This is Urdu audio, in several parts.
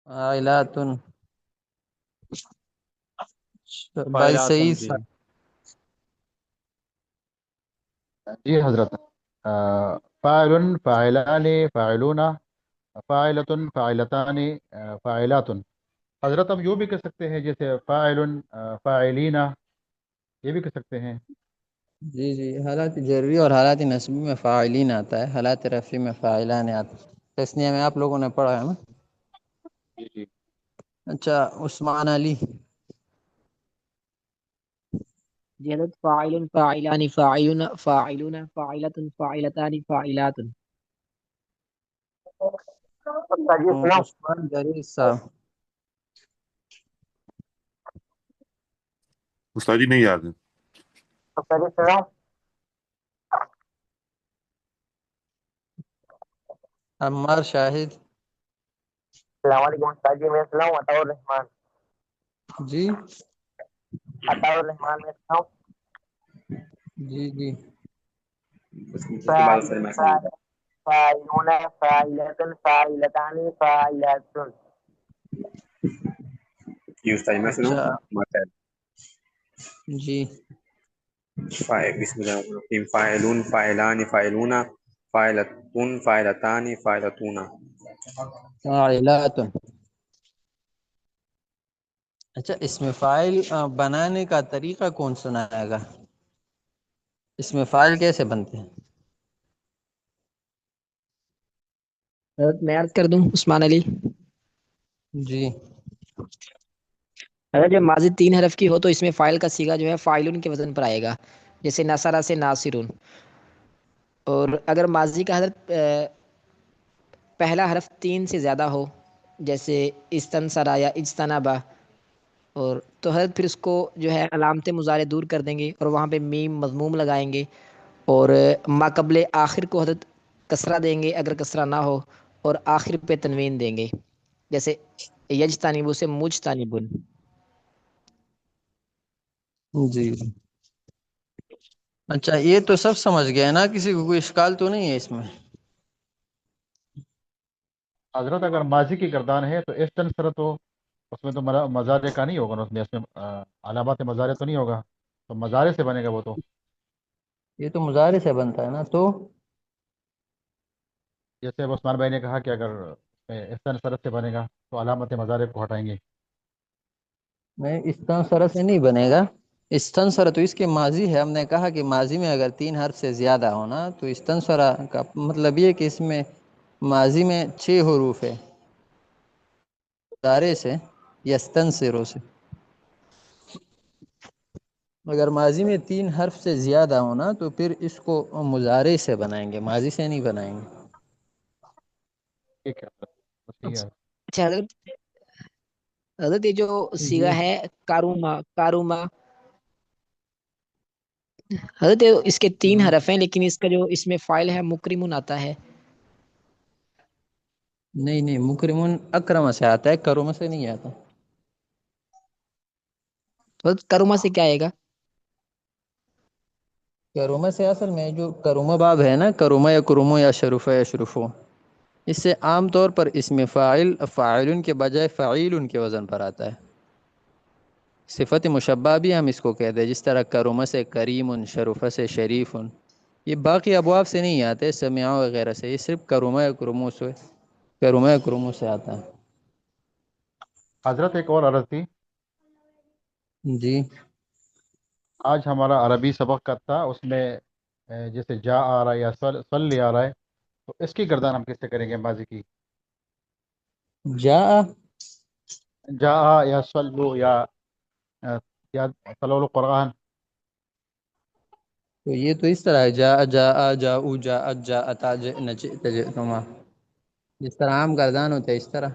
فاعلاتن بھائی فاعلاتن صحیح جی جی حضرت، فاعل، فاعلان، فاعلون، فاعلۃ، فاعلتان، فاعلات۔ حضرت ہم یوں بھی کہہ سکتے ہیں جیسے فاعل، فاعلین، یہ بھی کہہ سکتے ہیں۔ جی جی، حالات جروی اور حالات نصبی میں فاعلین آتا ہے، حالات رفعی میں فاعلان آتا ہے، تثنیہ میں آپ لوگوں نے پڑھا ہے نا۔ جی جی، اچھا عثمان علی۔ جی حضرت فاعل فاعلان فاعلون فاعلون فاعلۃ فاعلتان فاعلات۔ عثمان جریس صاحب۔ استاد جی نہیں یاد ہے۔ عمار شاہد۔ السلام علیکم استاد جی، میں سنا ہوں عطا الرحمان۔ جی عطا الرحمان میں سنا ہوں۔ جی جی، اس کے بعد سلمہ سعید۔ فاعلون فاعلۃ فاعلتان فاعلات۔ یہ استاد میں سنا اچھا ہوں جی بسم اللہ الرحمن الرحیم، فاعلون فاعلان فاعلون فاعلتون فاعلتان فاعلتون۔ فاعلات۔ اچھا اس میں فاعل بنانے کا طریقہ کون سنائے گا؟ اس میں فاعل کیسے بنتے ہیں؟ حضرت میں عرض کر دوں عثمان علی۔ جی اگر جب ماضی 3 حرف کی ہو تو اس میں فاعل کا صیغہ جو ہے فاعلون کے وزن پر آئے گا، جیسے نصرہ سے ناصرون۔ اور اگر ماضی کا حضرت پہلا حرف 3 سے زیادہ ہو، جیسے استنصرا یا اجتنبا، اور تو حضرت پھر اس کو جو ہے علامت مضارع دور کر دیں گے اور وہاں پہ میم مضموم لگائیں گے، اور ما قبل آخر کو حضرت کسرہ دیں گے اگر کسرہ نہ ہو، اور آخر پہ تنوین دیں گے، جیسے یجتنبو سے مجتنبن۔ جی اچھا یہ تو سب سمجھ گئے نا، کسی کو کوئی اشکال تو نہیں ہے اس میں؟ حضرت اگر ماضی کی گردان ہے تو اس طرح تو اس میں تو مضارع کا نہیں ہوگا نا، اس میں علامات مضارع تو نہیں ہوگا، تو مضارع سے بنے گا وہ تو۔ یہ تو مضارع سے بنتا ہے نا، تو جیسے اب عثمان بھائی نے کہا کہ اگر اس طرح سے بنے گا تو علامت مضارع کو ہٹائیں گے۔ نہیں استنصر سے نہیں بنے گا، استنصر تو اس کے ماضی ہے، ہم نے کہا کہ ماضی میں اگر 3 حرف سے زیادہ ہونا تو استنصر کا مطلب یہ کہ اس میں ماضی میں 6 حروف ہے، مضارع سے یستنصرو سے۔ اگر ماضی میں 3 حرف سے زیادہ ہونا تو پھر اس کو مضارع سے بنائیں گے، ماضی سے نہیں بنائیں گے۔ ٹھیک ہے حضرت، بس ٹھیک ہے۔ اچھا حضرت یہ جو جی صیغہ ہے کاروما کاروما، حضرت اس کے 3 ہاں، حرف ہیں لیکن اس کا جو اس میں فاعل ہے مکرمن آتا ہے۔ نہیں نہیں، مکرمن اکرم سے آتا ہے، کروم سے نہیں آتا۔ حضرت کروما سے کیا آئے گا؟ کرومہ سے اصل میں جو کرومہ باب ہے نا، کرومہ یا کرومو یا شرف یا شرفو، اس سے عام طور پر اس میں فاعل فاعل کے بجائے فعیل کے وزن پر آتا ہے۔ صفت مشبہ بھی ہم اس کو کہتے ہیں، جس طرح کرومہ سے کریم، شرفہ سے شریف۔ یہ باقی ابواب سے نہیں آتے، سمعہ وغیرہ سے، یہ صرف کرومہ یا کرومو سے، کرومہ یا کرومو سے آتا ہے۔ حضرت ایک اور عرض تھی، جی آج ہمارا عربی سبق کا تھا، اس میں جیسے جا آ رہا ہے یا صلی آ رہا ہے، تو اس کی گردان ہم کس سے کریں گے ماضی کی؟ جاء، جا یا صلو یا صلو القرآن۔ تو یہ تو اس طرح ہے، جاء جاء جاؤ جاءت جاءتا جئنا جئت جئتما، جس طرح عام گردان ہوتے ہیں اس طرح۔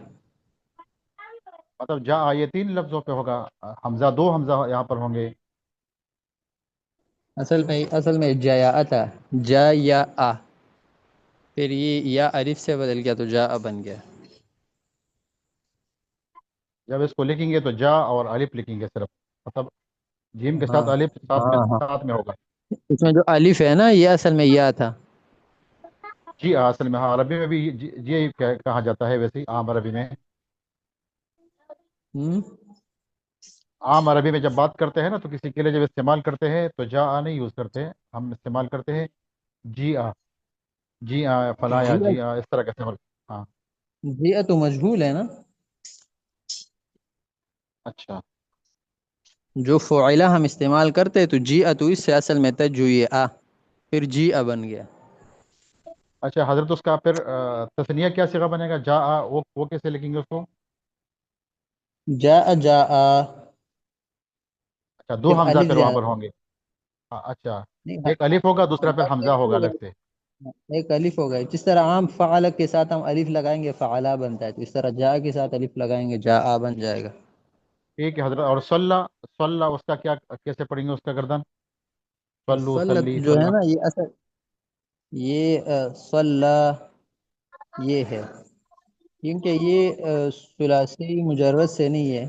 مطلب جا یہ 3 لفظوں پہ ہوگا، حمزہ 2 حمزہ یہاں پر ہوں گے۔ اصل میں جاءتا، جا یا آ، پھر یہ یا الف سے بدل گیا تو جاء بن گیا۔ جب اس کو لکھیں گے تو جا اور الف لکھیں گے صرف، مطلب جیم کے ہاں ساتھ الف ہاں ہاں، ساتھ میں ہوگا۔ اس میں جو الف ہے نا یہ اصل میں یا تھا۔ جی اصل میں ہاں، عربی میں بھی جی کہا جاتا ہے، ویسے ہی عام عربی میں۔ ہم؟ عام عربی میں جب بات کرتے ہیں نا تو کسی کے لیے جب استعمال کرتے ہیں تو جا آ نہیں یوز کرتے ہیں، ہم استعمال کرتے ہیں جی آ، جی آ فلاں یا جی جی آ، اس طرح کا استعمال. ہاں جی تو مجہول ہے نا. اچھا جو فعلہ ہم استعمال کرتے تو جی تو اس سے اصل میں تجویع پھر جی بن گیا. اچھا حضرت، اس کا پھر تثنیہ کیا صیغہ بنے گا؟ جا آ، وہ کیسے لکھیں گے اس کو؟ جاء جاء اچھا دو پھر حمزہ الف پھر وہاں پر زیادہ ہوں گے. ہاں اچھا، نہیں. ایک الف ہوگا دوسرا پھر حمزہ ہوگا ہاں، الگ سے. ایک الف ہو گئے. جس طرح عام فعل کے ساتھ ہم الف لگائیں گے فعلا بنتا ہے، تو اس طرح جا کے ساتھ الف لگائیں گے جا بن جائے گا. ٹھیک ہے حضرت. اور صلی اس کا کیا، کیسے پڑھیں گے اس کا گردن؟ صلو سلت صلی جو ہے صلی. نا یہ اصل یہ صلی یہ ہے، کیونکہ یہ ثلاثی مجرد سے نہیں ہے،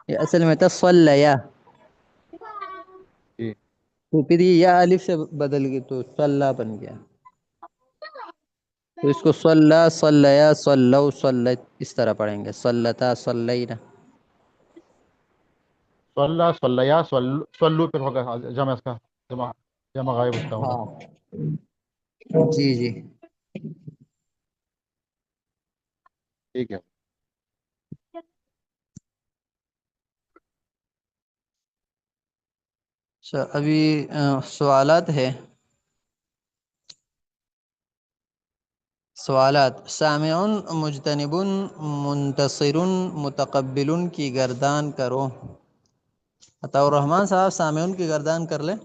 یہ اصل میں تھا صلیا، جی تو پھر یہ یا الف سے بدل گئی تو صلی بن گیا. تو اس کو صلی صلیا صلو صلیت اس طرح پڑھیں گے، صلتا صلینا. صلی صلیا صلو پھر ہوگا جمع اس کا، جمع غائب اس کا ہوگا. ہاں جی جی. ٹھیک ہے. اچھا ابھی سوالات ہے. سوالات: سامع مجتنب منتصر متقبل کی گردان کرو. عطاء الرحمن صاحب سامع کی گردان کر لیں.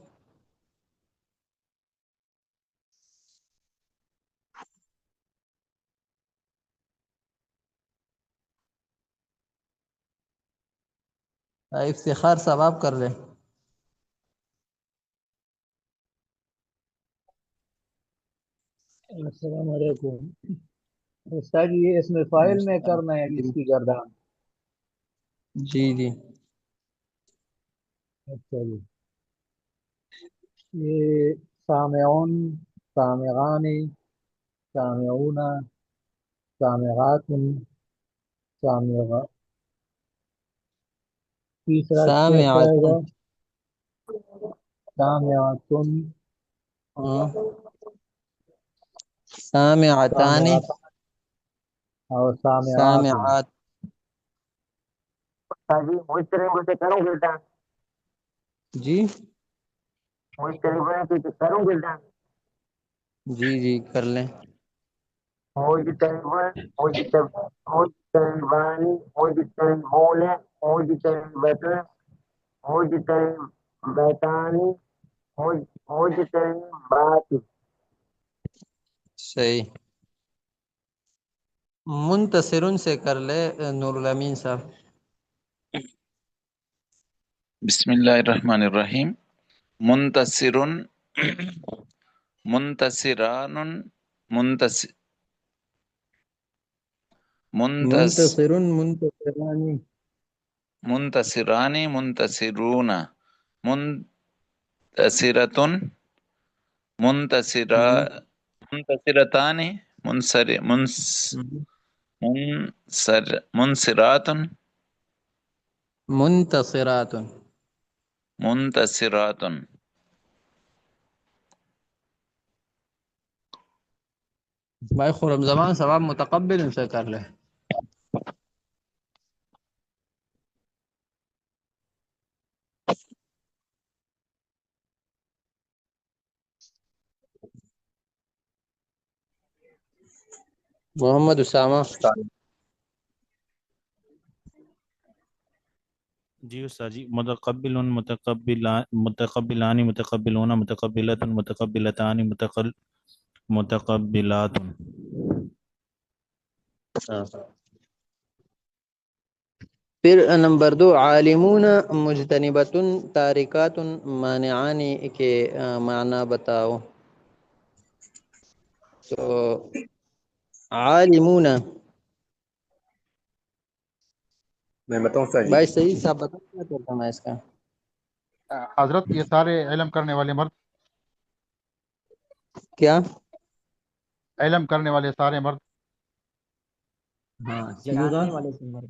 افتخار صاحب آپ کر لیں. السلام علیکم استاد جی، یہ اس میں فائل میں کرنا ہے اس کی گردان؟ جی جی. اچھا جی. یہ سامعون، سامعان، سامعون، سامعات، سامع، تیسرا کیسا آئے سامعات گا؟ سامعات، سامعتان سامعات اور سامعات. سامعات. جی مجھ سے کروں گلٹا، جی مجھ سے کروں گلٹا، جی جی کر لیں. مجتنبانی، مجتنبون، مجتنبتن، مجتنبتانی، مجتنبات. صحیح. منتصرن سے کر لے نور الامین صاحب. بسم اللہ الرحمن الرحیم. منتصر، منتصران، منتصران، منتصرن منتصرانی. منتصران، منتصرون، منتصرۃ، منتصرتان، منصرات، منتصرات. منتصرات. بھائی خرم زمان صاحب متقبل ان سے کر لیں. محمد اسامہ. جی استاد جی، متقبل، متقبلان، متقبلون، متقبلۃ، متقبلتان، متقبلات. پھر نمبر 2 عالمون مجتنبۃ تارکات مانعان کے معنی بتاؤ. تو عالمون میں بتاؤں سر جی؟ بھائی صحیح صاحب بتا کیا ترجمہ ہے اس کا؟ حضرت یہ سارے علم کرنے والے مرد، کیا؟ علم کرنے والے سارے مرد. ہاں جاننے والے سے مرد.